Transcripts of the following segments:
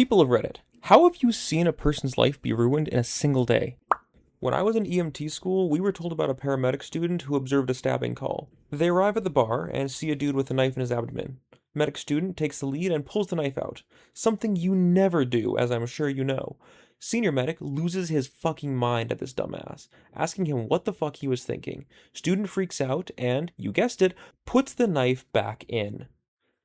People of Reddit, how have you seen a person's life be ruined in a single day? When I was in EMT school, we were told about a paramedic student who observed a stabbing call. They arrive at the bar and see a dude with a knife in his abdomen. Medic student takes the lead and pulls the knife out. Something you never do, as I'm sure you know. Senior medic loses his fucking mind at this dumbass, asking him what the fuck he was thinking. Student freaks out and, you guessed it, puts the knife back in.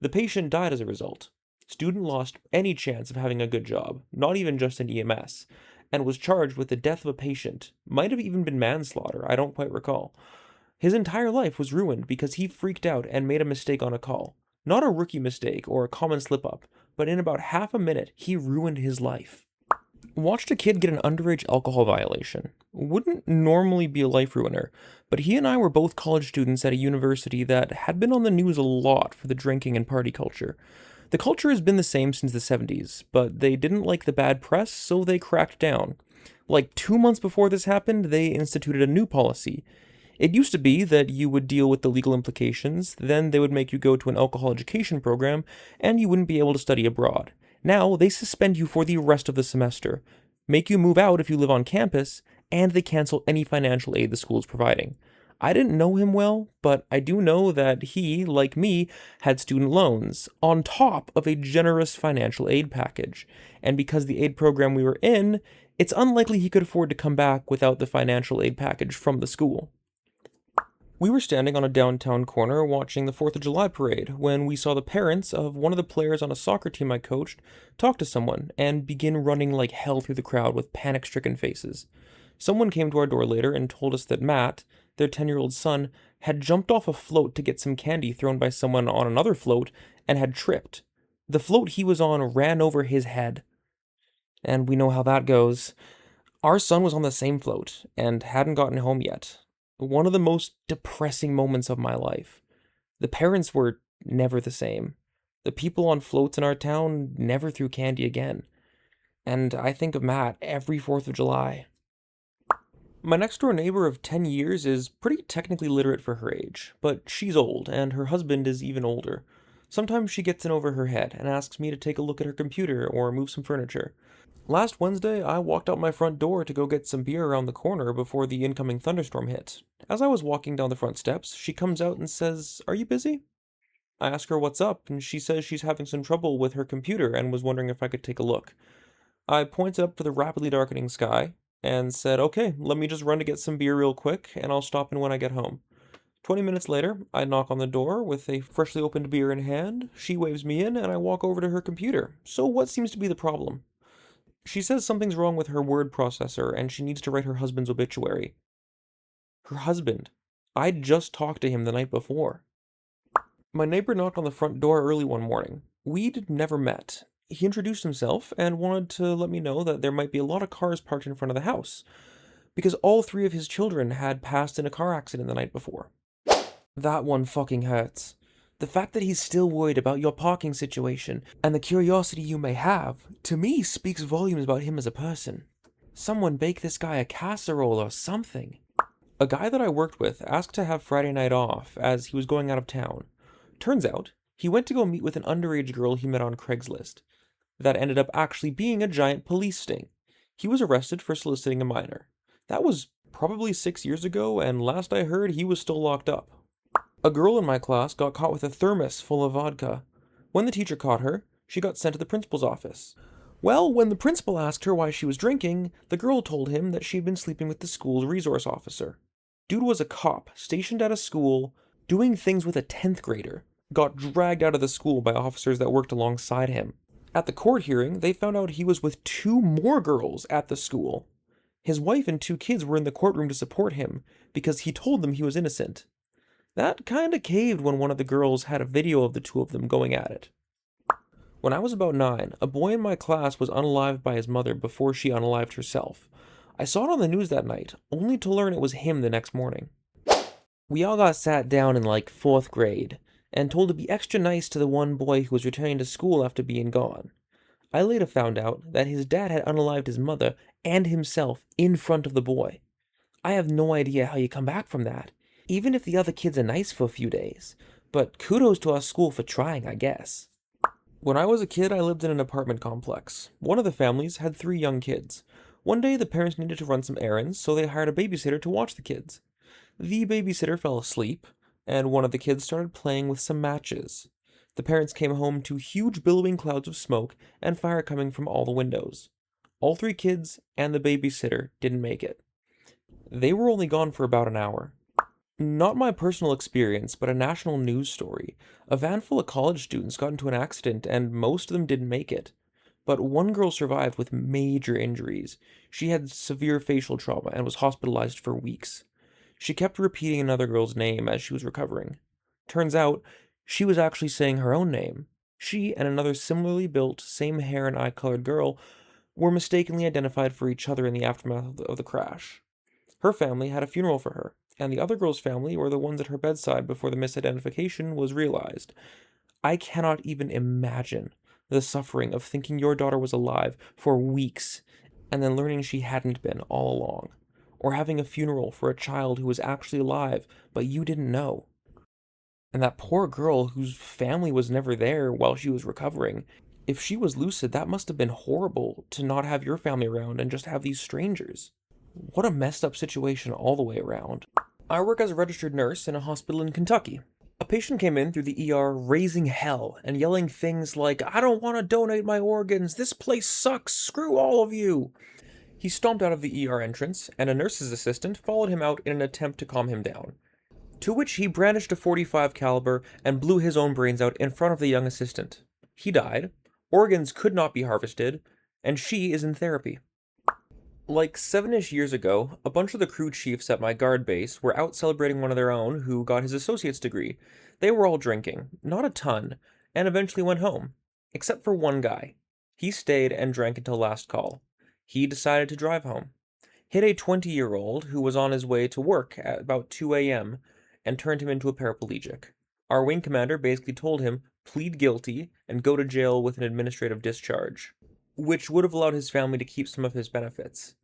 The patient died as a result. Student lost any chance of having a good job, not even just in EMS, and was charged with the death of a patient. Might have even been manslaughter, I don't quite recall. His entire life was ruined because he freaked out and made a mistake on a call. Not a rookie mistake or a common slip-up, but in about half a minute, he ruined his life. Watched a kid get an underage alcohol violation. Wouldn't normally be a life ruiner, but he and I were both college students at a university that had been on the news a lot for the drinking and party culture. The culture has been the same since the 70s, but they didn't like the bad press, so they cracked down. Like 2 months before this happened, they instituted a new policy. It used to be that you would deal with the legal implications, then they would make you go to an alcohol education program, and you wouldn't be able to study abroad. Now, they suspend you for the rest of the semester, make you move out if you live on campus, and they cancel any financial aid the school is providing. I didn't know him well, but I do know that he, like me, had student loans, on top of a generous financial aid package. And because the aid program we were in, it's unlikely he could afford to come back without the financial aid package from the school. We were standing on a downtown corner watching the 4th of July parade when we saw the parents of one of the players on a soccer team I coached talk to someone and begin running like hell through the crowd with panic-stricken faces. Someone came to our door later and told us that Matt, their 10-year-old son, had jumped off a float to get some candy thrown by someone on another float and had tripped. The float he was on ran over his head. And we know how that goes. Our son was on the same float and hadn't gotten home yet. One of the most depressing moments of my life. The parents were never the same. The people on floats in our town never threw candy again. And I think of Matt every 4th of July. My next door neighbor of 10 years is pretty technically literate for her age, but she's old, and her husband is even older. Sometimes she gets in over her head and asks me to take a look at her computer or move some furniture. Last Wednesday, I walked out my front door to go get some beer around the corner before the incoming thunderstorm hit. As I was walking down the front steps, she comes out and says, "Are you busy?" I ask her what's up, and she says she's having some trouble with her computer and was wondering if I could take a look. I pointed up to the rapidly darkening sky and said, "Okay, let me just run to get some beer real quick, and I'll stop in when I get home." 20 minutes later, I knock on the door with a freshly opened beer in hand. She waves me in, and I walk over to her computer. So what seems to be the problem? She says something's wrong with her word processor, and she needs to write her husband's obituary. Her husband. I'd just talked to him the night before. My neighbor knocked on the front door early one morning. We'd never met. He introduced himself and wanted to let me know that there might be a lot of cars parked in front of the house, because all 3 of his children had passed in a car accident the night before. That one fucking hurts. The fact that he's still worried about your parking situation and the curiosity you may have, to me, speaks volumes about him as a person. Someone bake this guy a casserole or something. A guy that I worked with asked to have Friday night off as he was going out of town. Turns out, he went to go meet with an underage girl he met on Craigslist. That ended up actually being a giant police sting. He was arrested for soliciting a minor. That was probably 6 years ago, and last I heard he was still locked up. A girl in my class got caught with a thermos full of vodka. When the teacher caught her, she got sent to the principal's office. Well, when the principal asked her why she was drinking, the girl told him that she had been sleeping with the school's resource officer. Dude was a cop, stationed at a school, doing things with a 10th grader. Got dragged out of the school by officers that worked alongside him. At the court hearing, they found out he was with 2 more girls at the school. His wife and 2 kids were in the courtroom to support him, because he told them he was innocent. That kinda caved when one of the girls had a video of the 2 of them going at it. When I was about 9, a boy in my class was unalived by his mother before she unalived herself. I saw it on the news that night, only to learn it was him the next morning. We all got sat down in like 4th grade, and told to be extra nice to the one boy who was returning to school after being gone. I later found out that his dad had unalived his mother and himself in front of the boy. I have no idea how you come back from that, even if the other kids are nice for a few days, but kudos to our school for trying, I guess. When I was a kid, I lived in an apartment complex. One of the families had three young kids. One day, the parents needed to run some errands, so they hired a babysitter to watch the kids. The babysitter fell asleep, and one of the kids started playing with some matches. The parents came home to huge billowing clouds of smoke and fire coming from all the windows. All three kids and the babysitter didn't make it. They were only gone for about an hour. Not my personal experience, but a national news story. A van full of college students got into an accident, and most of them didn't make it. But one girl survived with major injuries. She had severe facial trauma and was hospitalized for weeks. She kept repeating another girl's name as she was recovering. Turns out, she was actually saying her own name. She and another similarly built, same hair and eye colored girl were mistakenly identified for each other in the aftermath of the crash. Her family had a funeral for her, and the other girl's family were the ones at her bedside before the misidentification was realized. I cannot even imagine the suffering of thinking your daughter was alive for weeks and then learning she hadn't been all along, or having a funeral for a child who was actually alive but you didn't know. And that poor girl whose family was never there while she was recovering. If she was lucid, that must have been horrible to not have your family around and just have these strangers. What a messed up situation all the way around. I work as a registered nurse in a hospital in Kentucky. A patient came in through the ER raising hell and yelling things like, "I don't want to donate my organs, this place sucks, screw all of you." He stomped out of the ER entrance, and a nurse's assistant followed him out in an attempt to calm him down. To which he brandished a .45 caliber and blew his own brains out in front of the young assistant. He died, organs could not be harvested, and she is in therapy. Like 7-ish years ago, a bunch of the crew chiefs at my guard base were out celebrating one of their own who got his associate's degree. They were all drinking, not a ton, and eventually went home. Except for one guy. He stayed and drank until last call. He decided to drive home. Hit a 20-year-old who was on his way to work at about 2 a.m. and turned him into a paraplegic. Our wing commander basically told him, plead guilty and go to jail with an administrative discharge, which would have allowed his family to keep some of his benefits.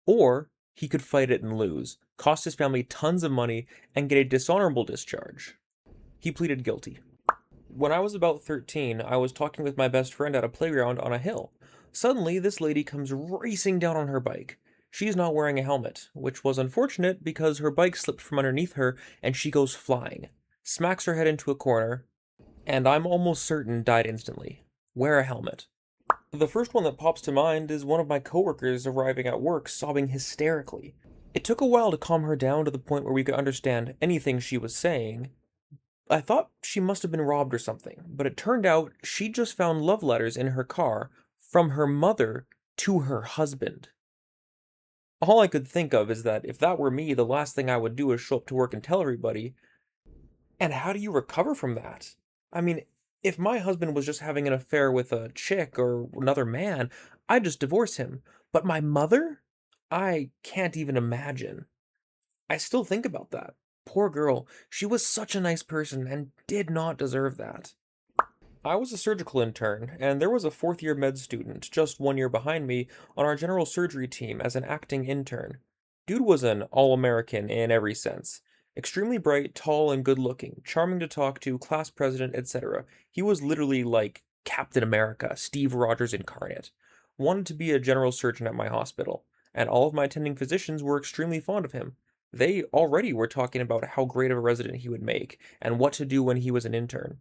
Or he could fight it and lose, cost his family tons of money, and get a dishonorable discharge. He pleaded guilty. When I was about 13, I was talking with my best friend at a playground on a hill. Suddenly, this lady comes racing down on her bike. She's not wearing a helmet, which was unfortunate because her bike slipped from underneath her and she goes flying, smacks her head into a corner, and I'm almost certain died instantly. Wear a helmet. The first one that pops to mind is one of my coworkers arriving at work sobbing hysterically. It took a while to calm her down to the point where we could understand anything she was saying. I thought she must have been robbed or something, but it turned out she just found love letters in her car from her mother to her husband. All I could think of is that if that were me, the last thing I would do is show up to work and tell everybody. And how do you recover from that? I mean, if my husband was just having an affair with a chick or another man, I'd just divorce him. But my mother? I can't even imagine. I still think about that. Poor girl, she was such a nice person and did not deserve that. I was a surgical intern, and there was a fourth-year med student, just 1 year behind me, on our general surgery team as an acting intern. Dude was an all-American in every sense. Extremely bright, tall, and good-looking, charming to talk to, class president, etc. He was literally like Captain America, Steve Rogers incarnate. Wanted to be a general surgeon at my hospital, and all of my attending physicians were extremely fond of him. They already were talking about how great of a resident he would make, and what to do when he was an intern.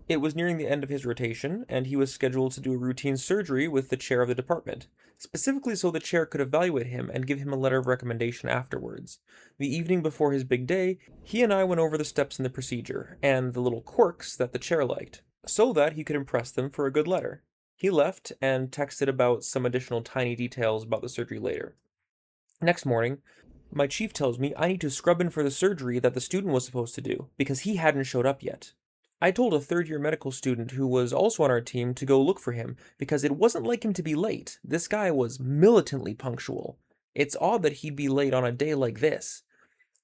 It was nearing the end of his rotation, and he was scheduled to do a routine surgery with the chair of the department, specifically so the chair could evaluate him and give him a letter of recommendation afterwards. The evening before his big day, he and I went over the steps in the procedure, and the little quirks that the chair liked, so that he could impress them for a good letter. He left and texted about some additional tiny details about the surgery later. Next morning, my chief tells me I need to scrub in for the surgery that the student was supposed to do, because he hadn't showed up yet. I told a third-year medical student who was also on our team to go look for him, because it wasn't like him to be late. This guy was militantly punctual. It's odd that he'd be late on a day like this.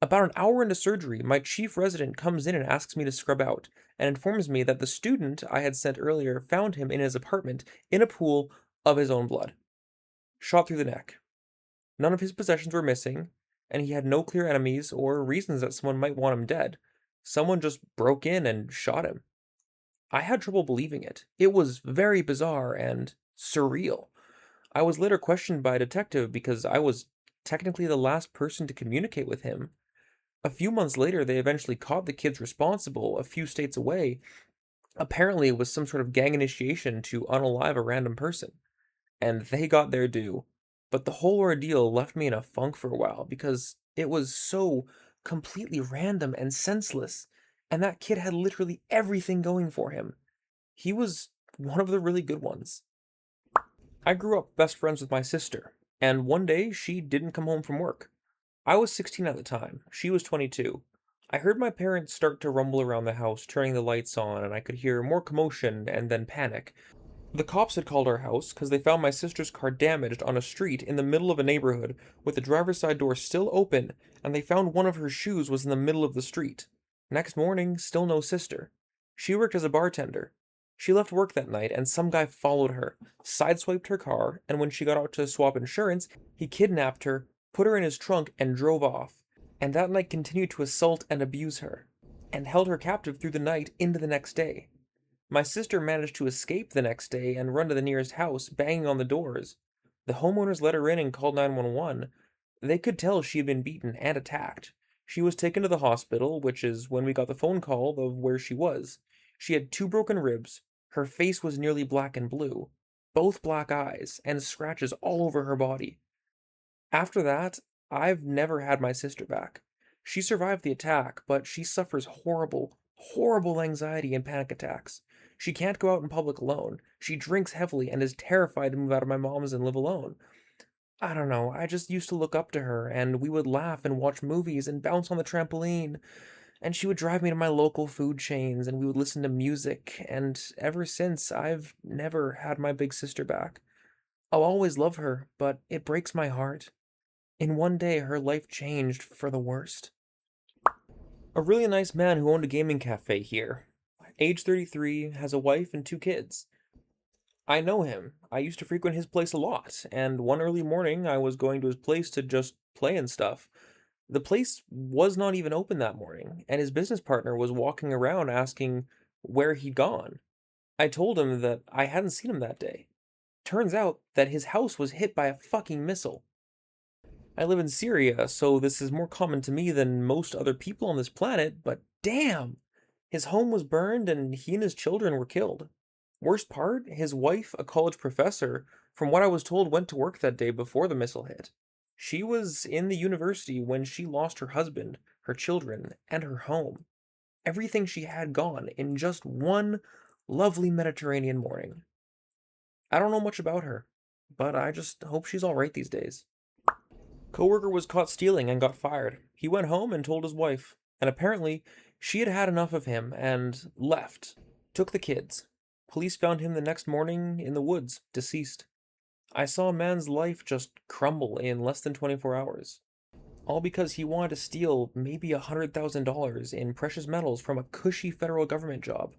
About an hour into surgery, my chief resident comes in and asks me to scrub out, and informs me that the student I had sent earlier found him in his apartment in a pool of his own blood. Shot through the neck. None of his possessions were missing, and he had no clear enemies or reasons that someone might want him dead. Someone just broke in and shot him. I had trouble believing it. It was very bizarre and surreal. I was later questioned by a detective because I was technically the last person to communicate with him. A few months later, they eventually caught the kids responsible a few states away. Apparently, it was some sort of gang initiation to unalive a random person, and they got their due. But the whole ordeal left me in a funk for a while because it was so completely random and senseless, and that kid had literally everything going for him. He was one of the really good ones. I grew up best friends with my sister, and one day she didn't come home from work. I was 16 at the time, she was 22. I heard my parents start to rumble around the house, turning the lights on, and I could hear more commotion and then panic. The cops had called our house because they found my sister's car damaged on a street in the middle of a neighborhood with the driver's side door still open, and they found one of her shoes was in the middle of the street. Next morning, still no sister. She worked as a bartender. She left work that night, and some guy followed her, sideswiped her car, and when she got out to swap insurance, he kidnapped her, put her in his trunk, and drove off. And that night continued to assault and abuse her, and held her captive through the night into the next day. My sister managed to escape the next day and run to the nearest house, banging on the doors. The homeowners let her in and called 911. They could tell she had been beaten and attacked. She was taken to the hospital, which is when we got the phone call of where she was. She had two broken ribs, her face was nearly black and blue, both black eyes, and scratches all over her body. After that, I've never had my sister back. She survived the attack, but she suffers horrible, horrible anxiety and panic attacks. She can't go out in public alone. She drinks heavily and is terrified to move out of my mom's and live alone. I don't know, I just used to look up to her, and we would laugh and watch movies and bounce on the trampoline. And she would drive me to my local food chains, and we would listen to music. And ever since, I've never had my big sister back. I'll always love her, but it breaks my heart. In one day, her life changed for the worst. A really nice man who owned a gaming cafe here. Age 33, has a wife and two kids. I know him. I used to frequent his place a lot, and one early morning I was going to his place to just play and stuff. The place was not even open that morning, and his business partner was walking around asking where he'd gone. I told him that I hadn't seen him that day. Turns out that his house was hit by a fucking missile. I live in Syria, so this is more common to me than most other people on this planet, but damn! His home was burned and he and his children were killed. Worst part, his wife, a college professor, from what I was told, went to work that day before the missile hit. She was in the university when she lost her husband, her children, and her home. Everything she had gone in just one lovely Mediterranean morning. I don't know much about her, but I just hope she's alright these days. Coworker was caught stealing and got fired. He went home and told his wife, and apparently she had had enough of him and left. Took the kids. Police found him the next morning in the woods, deceased. I saw a man's life just crumble in less than 24 hours. All because he wanted to steal maybe $100,000 in precious metals from a cushy federal government job.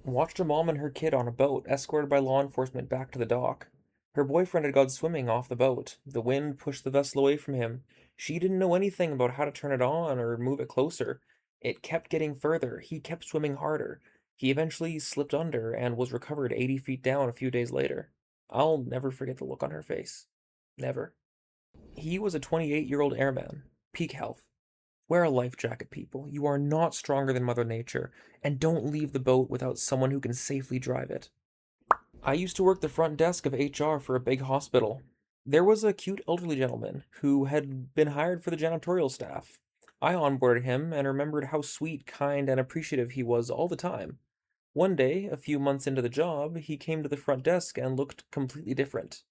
Watched a mom and her kid on a boat escorted by law enforcement back to the dock. Her boyfriend had gone swimming off the boat. The wind pushed the vessel away from him. She didn't know anything about how to turn it on or move it closer. It kept getting further. He kept swimming harder. He eventually slipped under and was recovered 80 feet down a few days later. I'll never forget the look on her face. Never. He was a 28-year-old airman. Peak health. Wear a life jacket, people. You are not stronger than Mother Nature, and don't leave the boat without someone who can safely drive it. I used to work the front desk of HR for a big hospital. There was a cute elderly gentleman who had been hired for the janitorial staff. I onboarded him and remembered how sweet, kind, and appreciative he was all the time. One day, a few months into the job, he came to the front desk and looked completely different.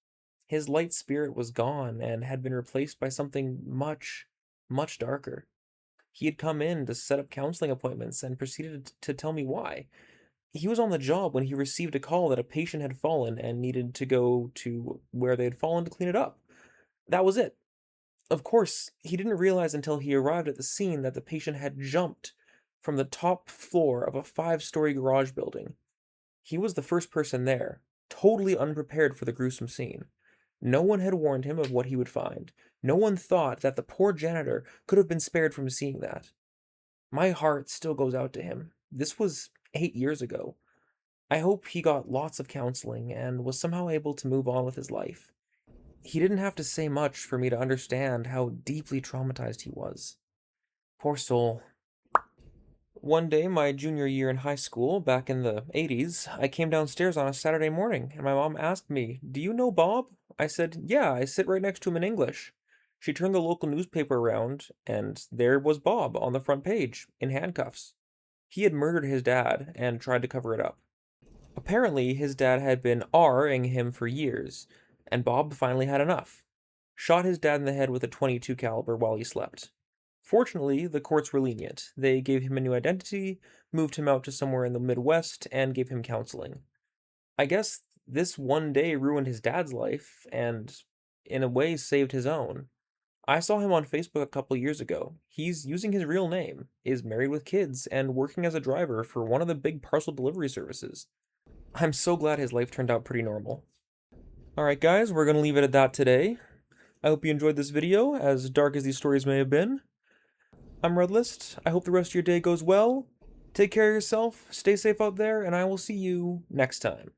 His light spirit was gone and had been replaced by something much, much darker. He had come in to set up counseling appointments and proceeded to tell me why. He was on the job when he received a call that a patient had fallen and needed to go to where they had fallen to clean it up. That was it. Of course, he didn't realize until he arrived at the scene that the patient had jumped from the top floor of a 5-story garage building. He was the first person there, totally unprepared for the gruesome scene. No one had warned him of what he would find. No one thought that the poor janitor could have been spared from seeing that. My heart still goes out to him. This was 8 years ago. I hope he got lots of counseling and was somehow able to move on with his life. He didn't have to say much for me to understand how deeply traumatized he was. Poor soul. One day, my junior year in high school, back in the 80s, I came downstairs on a Saturday morning and my mom asked me, "Do you know Bob?" I said, "Yeah, I sit right next to him in English." She turned the local newspaper around and there was Bob on the front page, in handcuffs. He had murdered his dad and tried to cover it up. Apparently, his dad had been R-ing him for years, and Bob finally had enough. Shot his dad in the head with a .22 caliber while he slept. Fortunately, the courts were lenient. They gave him a new identity, moved him out to somewhere in the Midwest, and gave him counseling. I guess this one day ruined his dad's life, and in a way saved his own. I saw him on Facebook a couple years ago. He's using his real name, is married with kids, and working as a driver for one of the big parcel delivery services. I'm so glad his life turned out pretty normal. Alright guys, we're gonna leave it at that today. I hope you enjoyed this video, as dark as these stories may have been. I'm ReddList. I hope the rest of your day goes well. Take care of yourself, stay safe out there, and I will see you next time.